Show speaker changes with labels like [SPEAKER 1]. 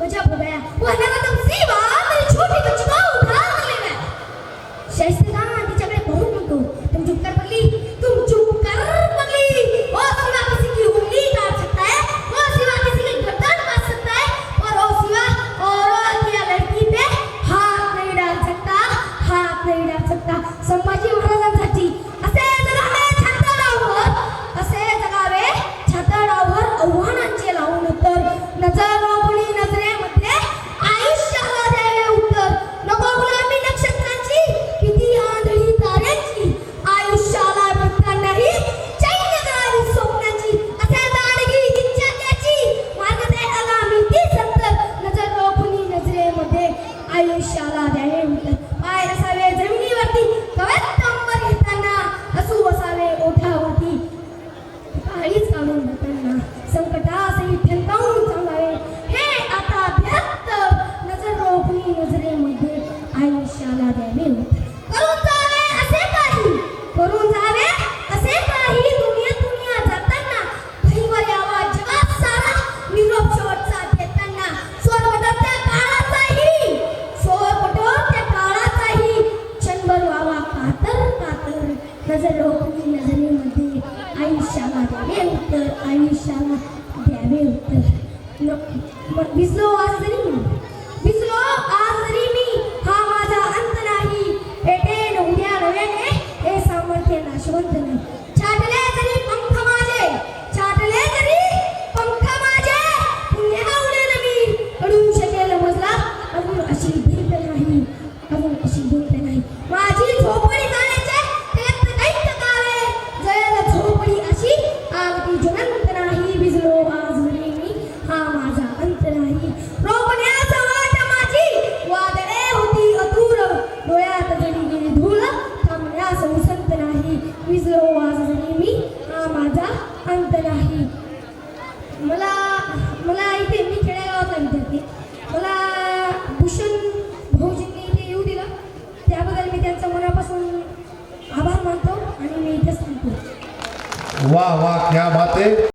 [SPEAKER 1] गजब हो गया, वो लगा तुम सीवा मेरी छोटी बच्ची को उठा लेना। शाइस्तेखान तिच्याकडे पाहून म्हणतो, तुम चुप कर पगली, तुम चुप कर पगली। वो सिवा किसी की उंगली काट सकता है, वो सिवा किसी की गर्दन काट सकता है, और वो सिवा औरत या लड़की पे हाथ नहीं डाल सकता, हात नहीं डाल सकता। संभाजी महाराजांसाठी असे जगावे छाताडावर, असे जगावे छाताडावर आव्हानांचे लावून तर नजर रोखणी नजरेमध्ये आयुष्याला द्यावे उत्तर। नको गुलामी नक्षत्रांची, किती आंधळी ताऱ्यांची, आयुष्याला बघता नाही चैन्यकारी स्वप्नांची। असे दाडगी इच्छा त्याची, मार्ग ते आगामी ती सत्तर, नजर रोखणी नजरेमध्ये आयुष्याला द्यावे उत्तर। पाय असावे जमिनीवरती, कवेत्तांवर घेताना हसू असावे ओठावरती, काळीच काढून घेताना संकटासही ठणकावून सांगावे हे आता व्यक्त, नजर रोखणी नजरेमध्ये आयुष्याला द्यावे उत्तर। करून जावे असे काही, करून जावे असे काही, दुनिया जाताना घरीवर यावा जगात सारा, निरोप शेवटचा देताना सोरपटोर त्या काळाचाही, सोरपटोर त्या काळाचाही क्षणभर व्हावा कातर कातर, नजर रोखणी नजरेमध्ये आयुष्याला द्यावे उत्तर, आयुष्याला द्यावे उत्तर। भिजलो आज जरी मी, भिजलो आज जरी मी, हा माझा अंत नाही, पेटेल उद्या नव्याने हे सामर्थ्य नाशवंत नाही। छाटले जरी पंख माझे, छाटले जरी पंख माझे, पुन्हा उडेल मी, अडू शकेल मजला अजून अशी भिंत नाही, अजून अशी भिंत नाही। माझी झोपडी जाण्याचे ते दैत्य कावे, जयल झोपडी अशी अगदी ज्वलंत नाही। भिजलो आज जरी मी, हा माझा अंत नाही। रोपण्याचा वाट माझी वादळे होती अतुर, डोळ्यात जरी गेली धूळ, थांबण्यास उसंत नाही। भिजलो आज जरी मी, हा माझा अंत नाही। मला इथे, मी खेडेगावातला विद्यार्थी, मला भूषण भाऊजींनी इथे येऊ दिलं, त्याबद्दल मी त्यांचा मनापासून आभार मानतो आणि मी इथेच थांबतो।
[SPEAKER 2] वाह वाह, क्या बात है।